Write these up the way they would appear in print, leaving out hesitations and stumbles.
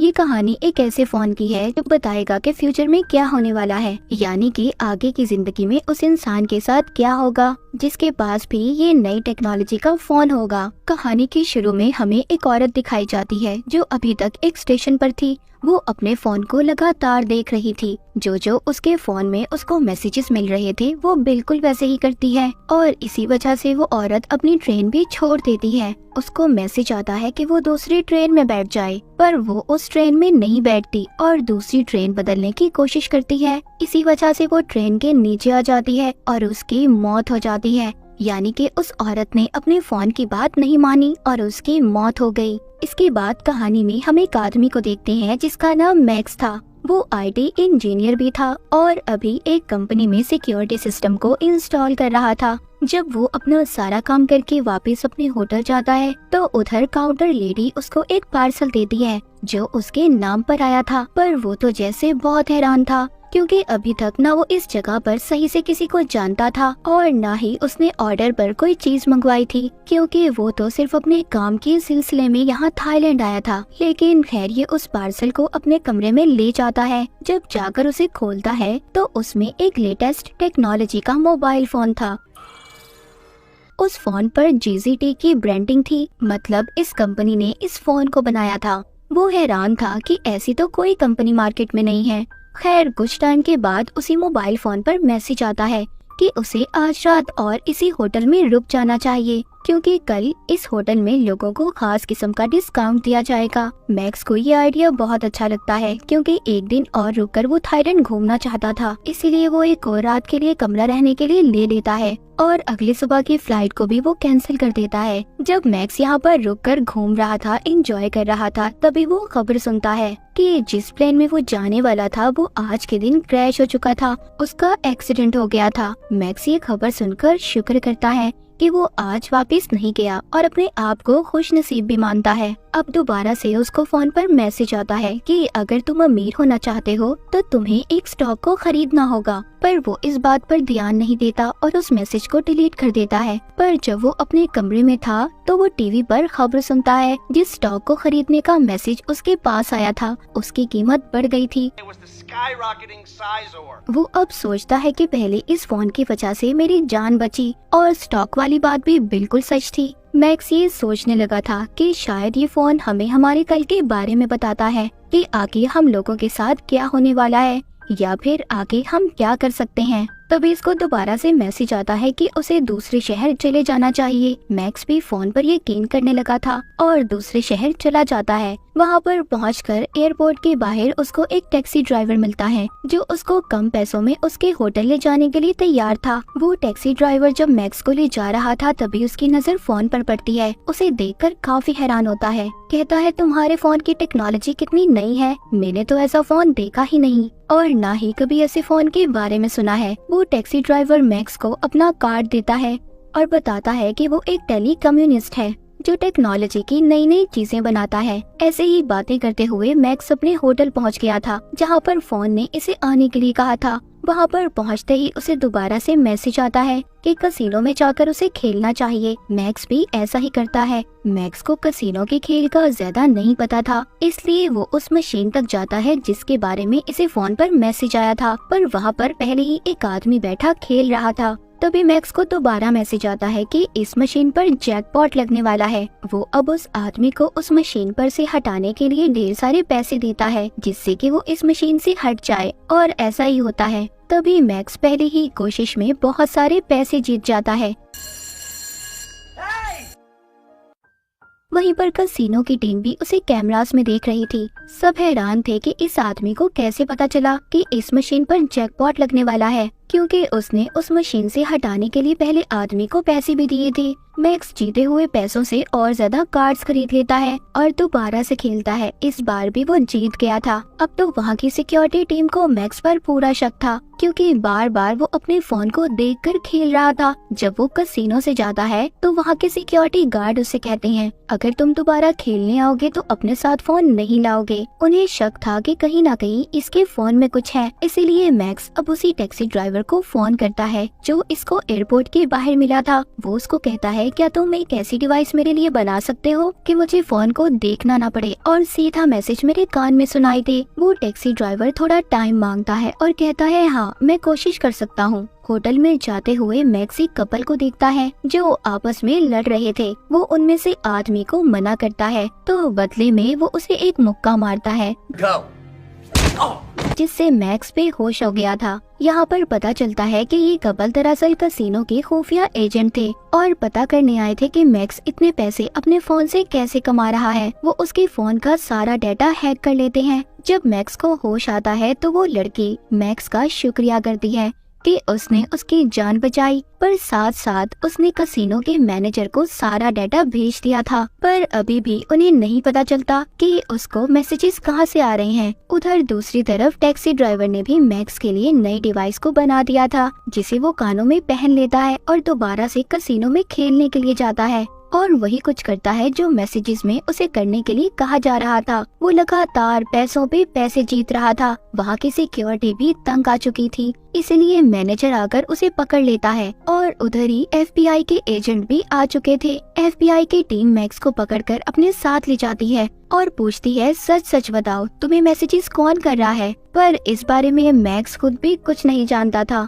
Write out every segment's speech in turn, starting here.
ये कहानी एक ऐसे फोन की है जो बताएगा कि फ्यूचर में क्या होने वाला है, यानी कि आगे की जिंदगी में उस इंसान के साथ क्या होगा जिसके पास भी ये नई टेक्नोलॉजी का फोन होगा। कहानी के शुरू में हमें एक औरत दिखाई जाती है जो अभी तक एक स्टेशन पर थी। वो अपने फोन को लगातार देख रही थी। जो उसके फोन में उसको मैसेजेस मिल रहे थे वो बिल्कुल वैसे ही करती है और इसी वजह से वो औरत अपनी ट्रेन भी छोड़ देती है। उसको मैसेज आता है कि वो दूसरी ट्रेन में बैठ जाए, पर वो उस ट्रेन में नहीं बैठती और दूसरी ट्रेन बदलने की कोशिश करती है। इसी वजह से वो ट्रेन के नीचे आ जाती है और उसकी मौत हो जाती है। यानी कि उस औरत ने अपने फोन की बात नहीं मानी और उसकी मौत हो गई। इसके बाद कहानी में हम एक आदमी को देखते हैं जिसका नाम मैक्स था। वो आईटी इंजीनियर भी था और अभी एक कंपनी में सिक्योरिटी सिस्टम को इंस्टॉल कर रहा था। जब वो अपना सारा काम करके वापस अपने होटल जाता है तो उधर काउंटर लेडी उसको एक पार्सल देती है जो उसके नाम पर आया था। पर वो तो जैसे बहुत हैरान था क्योंकि अभी तक ना वो इस जगह पर सही से किसी को जानता था और ना ही उसने ऑर्डर पर कोई चीज मंगवाई थी, क्योंकि वो तो सिर्फ अपने काम के सिलसिले में यहाँ थाईलैंड आया था। लेकिन खैर ये उस पार्सल को अपने कमरे में ले जाता है। जब जाकर उसे खोलता है तो उसमें एक लेटेस्ट टेक्नोलॉजी का मोबाइल फोन था। उस फोन पर जीजीटी की ब्रांडिंग थी, मतलब इस कंपनी ने इस फोन को बनाया था। वो हैरान था कि ऐसी तो कोई कंपनी मार्केट में नहीं है। खैर कुछ टाइम के बाद उसी मोबाइल फोन पर मैसेज आता है कि उसे आज रात और इसी होटल में रुक जाना चाहिए क्योंकि कल इस होटल में लोगों को खास किस्म का डिस्काउंट दिया जाएगा। मैक्स को ये आइडिया बहुत अच्छा लगता है क्योंकि एक दिन और रुककर वो थाईलैंड घूमना चाहता था, इसीलिए वो एक और रात के लिए कमरा रहने के लिए ले लेता है और अगली सुबह की फ्लाइट को भी वो कैंसिल कर देता है। जब मैक्स यहाँ पर रुककर घूम रहा था, एंजॉय कर रहा था, तभी वो खबर सुनता है कि जिस प्लेन में वो जाने वाला था वो आज के दिन क्रैश हो चुका था, उसका एक्सीडेंट हो गया था। मैक्स ये खबर सुनकर शुक्र करता है कि वो आज वापस नहीं गया और अपने आप को खुश नसीब भी मानता है। अब दोबारा से उसको फोन पर मैसेज आता है कि अगर तुम अमीर होना चाहते हो तो तुम्हें एक स्टॉक को खरीदना होगा, पर वो इस बात पर ध्यान नहीं देता और उस मैसेज को डिलीट कर देता है। पर जब वो अपने कमरे में था तो वो टीवी पर खबर सुनता है जिस स्टॉक को खरीदने का मैसेज उसके पास आया था उसकी कीमत बढ़ गई थी। वो अब सोचता है कि पहले इस फोन की वजह से मेरी जान बची और स्टॉक वाली बात भी बिल्कुल सच थी। मैक्स ये सोचने लगा था कि शायद ये फोन हमें हमारे कल के बारे में बताता है कि आगे हम लोगों के साथ क्या होने वाला है या फिर आगे हम क्या कर सकते हैं। तभी इसको दोबारा से मैसेज आता है कि उसे दूसरे शहर चले जाना चाहिए। मैक्स भी फोन पर यकीन करने लगा था और दूसरे शहर चला जाता है। वहाँ पर पहुंचकर एयरपोर्ट के बाहर उसको एक टैक्सी ड्राइवर मिलता है जो उसको कम पैसों में उसके होटल ले जाने के लिए तैयार था। वो टैक्सी ड्राइवर जब मैक्स को ले जा रहा था तभी उसकी नजर फोन पर पड़ती है। उसे देखकर काफी हैरान होता है। कहता है तुम्हारे फोन की टेक्नोलॉजी कितनी नई है, मैंने तो ऐसा फोन देखा ही नहीं और ना ही कभी ऐसे फोन के बारे में सुना है। वो टैक्सी ड्राइवर मैक्स को अपना कार्ड देता है और बताता है कि वो एक टेली कम्युनिस्ट है जो टेक्नोलॉजी की नई नई चीजें बनाता है। ऐसे ही बातें करते हुए मैक्स अपने होटल पहुंच गया था जहां पर फोन ने इसे आने के लिए कहा था। वहां पर पहुंचते ही उसे दोबारा से मैसेज आता है कि कसिनो में जाकर उसे खेलना चाहिए। मैक्स भी ऐसा ही करता है। मैक्स को कसिनो के खेल का ज्यादा नहीं पता था, इसलिए वो उस मशीन तक जाता है जिसके बारे में इसे फोन पर मैसेज आया था, पर वहाँ पर पहले ही एक आदमी बैठा खेल रहा था। तभी मैक्स को दोबारा मैसेज आता है कि इस मशीन पर जैकपॉट लगने वाला है। वो अब उस आदमी को उस मशीन पर से हटाने के लिए ढेर सारे पैसे देता है जिससे कि वो इस मशीन से हट जाए और ऐसा ही होता है। तभी मैक्स पहले ही कोशिश में बहुत सारे पैसे जीत जाता है। वहीं पर कसिनो की टीम भी उसे कैमरास में देख रही थी। सब हैरान थे कि इस आदमी को कैसे पता चला कि इस मशीन पर जैकपॉट लगने वाला है, क्योंकि उसने उस मशीन से हटाने के लिए पहले आदमी को पैसे भी दिए थे। मैक्स जीते हुए पैसों से और ज्यादा कार्ड्स खरीद लेता है और दोबारा से खेलता है। इस बार भी वो जीत गया था। अब तो वहाँ की सिक्योरिटी टीम को मैक्स पर पूरा शक था क्योंकि बार बार वो अपने फोन को देखकर खेल रहा था। जब वो कसिनो से जाता है तो वहाँ के सिक्योरिटी गार्ड उससे कहते हैं अगर तुम दोबारा खेलने आओगे तो अपने साथ फोन नहीं लाओगे। उन्हें शक था कि कहीं ना कहीं इसके फोन में कुछ है, इसीलिए मैक्स अब उसी टैक्सी ड्राइवर ड्राइवर को फोन करता है जो इसको एयरपोर्ट के बाहर मिला था। वो उसको कहता है, क्या तुम एक ऐसी डिवाइस मेरे लिए बना सकते हो कि मुझे फोन को देखना ना पड़े और सीधा मैसेज मेरे कान में सुनाई दे। वो टैक्सी ड्राइवर थोड़ा टाइम मांगता है और कहता है, हाँ मैं कोशिश कर सकता हूँ। होटल में जाते हुए मैक्स एक कपल को देखता है जो आपस में लड़ रहे थे। वो उनमें से आदमी को मना करता है तो बदले में वो उसे एक मुक्का मारता है जिससे मैक्स बेहोश हो गया था। यहाँ पर पता चलता है कि ये कपल दरअसल कसिनो के खुफिया एजेंट थे और पता करने आए थे कि मैक्स इतने पैसे अपने फोन से कैसे कमा रहा है। वो उसके फोन का सारा डाटा हैक कर लेते हैं। जब मैक्स को होश आता है तो वो लड़की मैक्स का शुक्रिया करती है कि उसने उसकी जान बचाई, पर साथ साथ उसने कसिनो के मैनेजर को सारा डाटा भेज दिया था। पर अभी भी उन्हें नहीं पता चलता कि उसको मैसेजेस कहां से आ रहे हैं। उधर दूसरी तरफ टैक्सी ड्राइवर ने भी मैक्स के लिए नई डिवाइस को बना दिया था जिसे वो कानों में पहन लेता है और दोबारा से कसिनो में खेलने के लिए जाता है और वही कुछ करता है जो मैसेजेस में उसे करने के लिए कहा जा रहा था। वो लगातार पैसों पे पैसे जीत रहा था। वहाँ की सिक्योरिटी भी तंग आ चुकी थी, इसलिए मैनेजर आकर उसे पकड़ लेता है और उधर ही FBI के एजेंट भी आ चुके थे। FBI की टीम मैक्स को पकड़कर अपने साथ ले जाती है और पूछती है, सच सच बताओ तुम्हें मैसेजेस कौन कर रहा है। पर इस बारे में मैक्स खुद भी कुछ नहीं जानता था।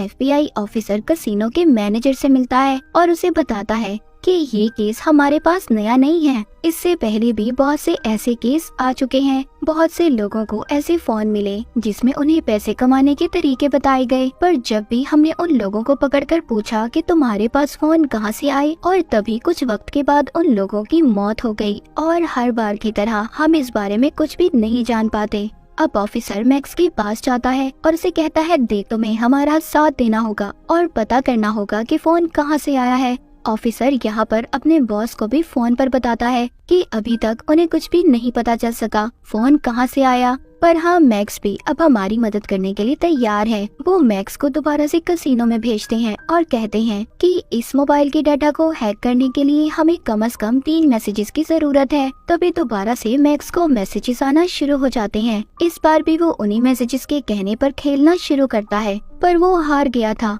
FBI ऑफिसर कसिनो के मैनेजर से मिलता है और उसे बताता है कि ये केस हमारे पास नया नहीं है। इससे पहले भी बहुत से ऐसे केस आ चुके हैं। बहुत से लोगों को ऐसे फोन मिले जिसमें उन्हें पैसे कमाने के तरीके बताए गए, पर जब भी हमने उन लोगों को पकड़कर पूछा कि तुम्हारे पास फोन कहां से आए, और तभी कुछ वक्त के बाद उन लोगों की मौत हो गई। और हर बार की तरह हम इस बारे में कुछ भी नहीं जान पाते। अब ऑफिसर मैक्स के पास जाता है और उसे कहता है, देख तुम्हें हमारा साथ देना होगा और पता करना होगा कि फोन कहां से आया है। ऑफिसर यहाँ पर अपने बॉस को भी फोन पर बताता है कि अभी तक उन्हें कुछ भी नहीं पता चल सका फोन कहाँ से आया, पर हाँ मैक्स भी अब हमारी मदद करने के लिए तैयार है। वो मैक्स को दोबारा से कसिनो में भेजते हैं और कहते हैं कि इस मोबाइल के डाटा को हैक करने के लिए हमें कम से कम 3 मैसेजेस की जरूरत है। तभी दोबारा से मैक्स को मैसेजेस आना शुरू हो जाते हैं। इस बार भी वो उन्हीं मैसेजेस के कहने पर खेलना शुरू करता है, पर वो हार गया था।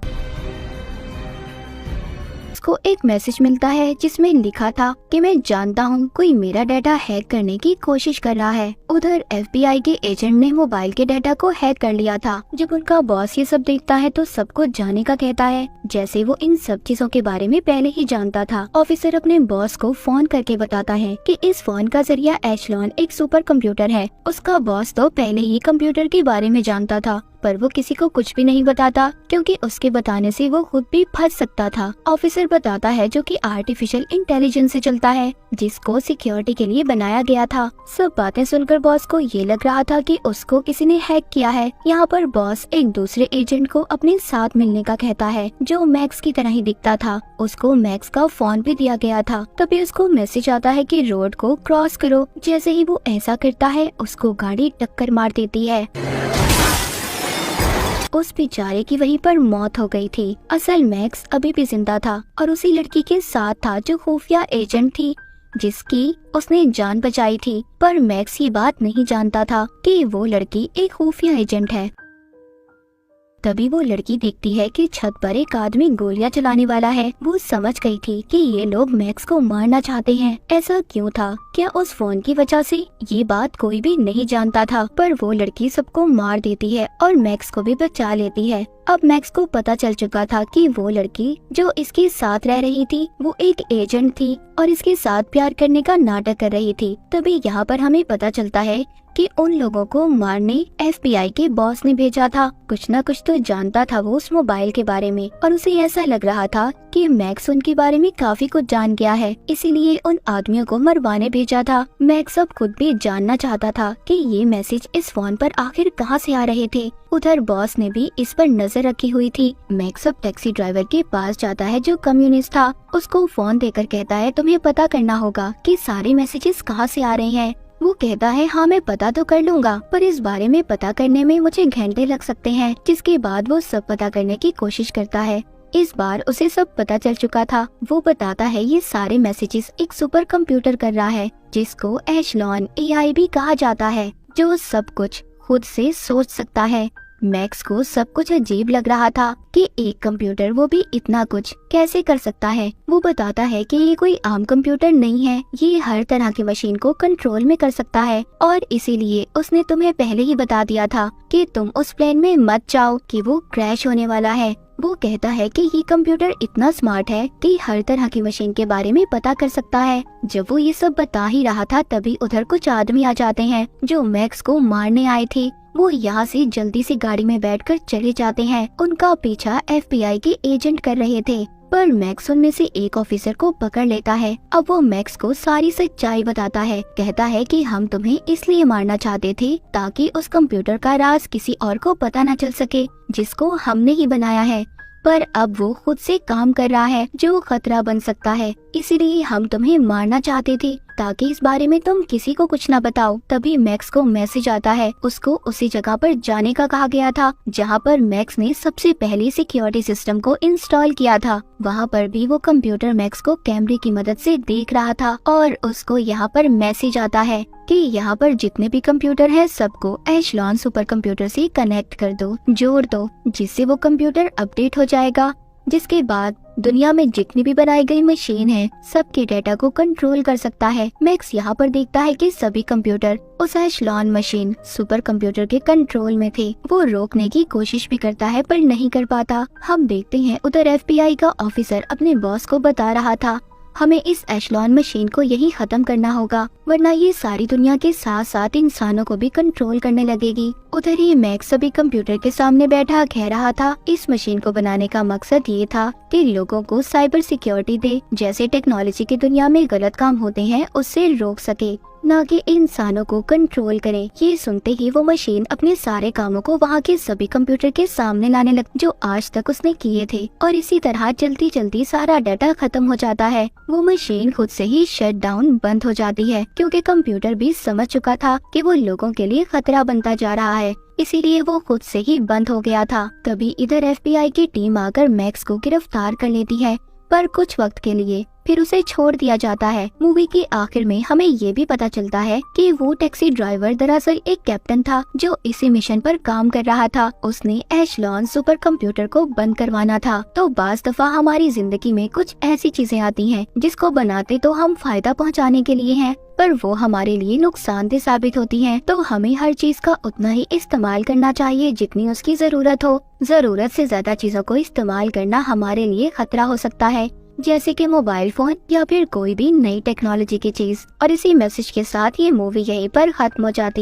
को एक मैसेज मिलता है जिसमें लिखा था कि मैं जानता हूँ कोई मेरा डाटा हैक करने की कोशिश कर रहा है। उधर FBI के एजेंट ने मोबाइल के डाटा को हैक कर लिया था। जब उनका बॉस ये सब देखता है तो सबको जाने का कहता है, जैसे वो इन सब चीजों के बारे में पहले ही जानता था। ऑफिसर अपने बॉस को फोन करके बताता है कि इस फोन का जरिया एचलॉन एक सुपर कंप्यूटर है। उसका बॉस तो पहले ही कंप्यूटर के बारे में जानता था, पर वो किसी को कुछ भी नहीं बताता क्योंकि उसके बताने से वो खुद भी फंस सकता था। ऑफिसर बताता है जो कि आर्टिफिशियल इंटेलिजेंस से चलता है, जिसको सिक्योरिटी के लिए बनाया गया था। सब बातें सुनकर बॉस को ये लग रहा था कि उसको किसी ने हैक किया है। यहाँ पर बॉस एक दूसरे एजेंट को अपने साथ मिलने का कहता है जो मैक्स की तरह ही दिखता था। उसको मैक्स का फोन भी दिया गया था। तभी उसको मैसेज आता है कि रोड को क्रॉस करो। जैसे ही वो ऐसा करता है उसको गाड़ी टक्कर मार देती है। उस बेचारे की वहीं पर मौत हो गई थी। असल मैक्स अभी भी जिंदा था और उसी लड़की के साथ था जो खुफिया एजेंट थी जिसकी उसने जान बचाई थी। पर मैक्स ये बात नहीं जानता था कि वो लड़की एक खुफिया एजेंट है। तभी वो लड़की देखती है कि छत पर एक आदमी गोलियां चलाने वाला है। वो समझ गई थी कि ये लोग मैक्स को मारना चाहते हैं। ऐसा क्यों था? क्या उस फोन की वजह से? ये बात कोई भी नहीं जानता था, पर वो लड़की सबको मार देती है और मैक्स को भी बचा लेती है। अब मैक्स को पता चल चुका था कि वो लड़की जो इसके साथ रह रही थी वो एक एजेंट थी और इसके साथ प्यार करने का नाटक कर रही थी। तभी यहाँ पर हमें पता चलता है कि उन लोगों को मारने FBI के बॉस ने भेजा था। कुछ न कुछ तो जानता था वो उस मोबाइल के बारे में और उसे ऐसा लग रहा था कि मैक्स उनके बारे में काफी कुछ जान गया है, इसीलिए उन आदमियों को मरवाने भेजा था। मैक्स अब खुद भी जानना चाहता था कि ये मैसेज इस फोन पर आखिर कहां से आ रहे थे। उधर बॉस ने भी इस पर नजर रखी हुई थी। मैक्स अब टैक्सी ड्राइवर के पास जाता है जो कम्युनिस्ट था। उसको फोन देकर कहता है तुम्हें पता करना होगा कि सारे मैसेजेस कहां से आ रहे हैं। वो कहता है हाँ मैं पता तो कर लूंगा, पर इस बारे में पता करने में मुझे घंटे लग सकते हैं। जिसके बाद वो सब पता करने की कोशिश करता है। इस बार उसे सब पता चल चुका था। वो बताता है ये सारे मैसेजेस एक सुपर कंप्यूटर कर रहा है जिसको एशलॉन AI भी कहा जाता है, जो सब कुछ खुद से सोच सकता है। मैक्स को सब कुछ अजीब लग रहा था कि एक कंप्यूटर, वो भी इतना कुछ कैसे कर सकता है। वो बताता है कि ये कोई आम कंप्यूटर नहीं है, ये हर तरह की मशीन को कंट्रोल में कर सकता है और इसीलिए उसने तुम्हें पहले ही बता दिया था कि तुम उस प्लेन में मत जाओ कि वो क्रैश होने वाला है। वो कहता है कि ये कंप्यूटर इतना स्मार्ट है कि हर तरह की मशीन के बारे में पता कर सकता है। जब वो ये सब बता ही रहा था तभी उधर कुछ आदमी आ जाते हैं जो मैक्स को मारने आए थे। वो यहाँ से जल्दी से गाड़ी में बैठकर चले जाते हैं। उनका पीछा FBI के एजेंट कर रहे थे, पर मैक्स उनमें से एक ऑफिसर को पकड़ लेता है। अब वो मैक्स को सारी सच्चाई बताता है। कहता है कि हम तुम्हें इसलिए मारना चाहते थे ताकि उस कंप्यूटर का राज किसी और को पता न चल सके जिसको हमने ही बनाया है, पर अब वो खुद से काम कर रहा है जो खतरा बन सकता है। इसीलिए हम तुम्हें मारना चाहते थे ताकि इस बारे में तुम किसी को कुछ न बताओ। तभी मैक्स को मैसेज आता है। उसको उसी जगह पर जाने का कहा गया था जहाँ पर मैक्स ने सबसे पहले सिक्योरिटी सिस्टम को इंस्टॉल किया था। वहाँ पर भी वो कंप्यूटर मैक्स को कैमरे की मदद से देख रहा था और उसको यहाँ पर मैसेज आता है कि यहाँ पर जितने भी कंप्यूटर हैं सबको एशलॉन सुपर कंप्यूटर से कनेक्ट कर दो, जोड़ दो, जिससे वो कंप्यूटर अपडेट हो जाएगा। जिसके बाद दुनिया में जितनी भी बनाई गई मशीन है सबके डेटा को कंट्रोल कर सकता है। मैक्स यहाँ पर देखता है कि सभी कंप्यूटर उस एशलॉन मशीन सुपर कंप्यूटर के कंट्रोल में थे। वो रोकने की कोशिश भी करता है पर नहीं कर पाता। हम देखते हैं उधर FBI का ऑफिसर अपने बॉस को बता रहा था हमें इस एशलॉन मशीन को यही खत्म करना होगा, वरना ये सारी दुनिया के साथ साथ इंसानों को भी कंट्रोल करने लगेगी। उधर ही मैक्स सभी कंप्यूटर के सामने बैठा कह रहा था इस मशीन को बनाने का मकसद ये था कि लोगों को साइबर सिक्योरिटी दे, जैसे टेक्नोलॉजी की दुनिया में गलत काम होते हैं उससे रोक सके, न कि इंसानों को कंट्रोल करे। ये सुनते ही वो मशीन अपने सारे कामों को वहाँ के सभी कंप्यूटर के सामने लाने लग जो आज तक उसने किए थे और इसी तरह जल्दी जल्दी सारा डाटा खत्म हो जाता है। वो मशीन खुद से ही शट डाउन बंद हो जाती है क्योंकि कंप्यूटर भी समझ चुका था कि वो लोगों के लिए खतरा बनता जा रहा है, इसीलिए वो खुद से ही बंद हो गया था। तभी इधर FBI की टीम आकर मैक्स को गिरफ्तार कर लेती है, पर कुछ वक्त के लिए फिर उसे छोड़ दिया जाता है। मूवी के आखिर में हमें ये भी पता चलता है कि वो टैक्सी ड्राइवर दरअसल एक कैप्टन था जो इसी मिशन पर काम कर रहा था। उसने एशलॉन सुपर कंप्यूटर को बंद करवाना था। तो बाज दफा हमारी जिंदगी में कुछ ऐसी चीजें आती हैं जिसको बनाते तो हम फायदा पहुंचाने के लिए हैं, पर वो हमारे लिए नुकसानदेह साबित होती हैं। तो हमें हर चीज का उतना ही इस्तेमाल करना चाहिए जितनी उसकी जरूरत हो। जरूरत से ज्यादा चीजों को इस्तेमाल करना हमारे लिए खतरा हो सकता है, जैसे कि मोबाइल फोन या फिर कोई भी नई टेक्नोलॉजी की चीज। और इसी मैसेज के साथ ये मूवी यहीं पर खत्म हो जाती है।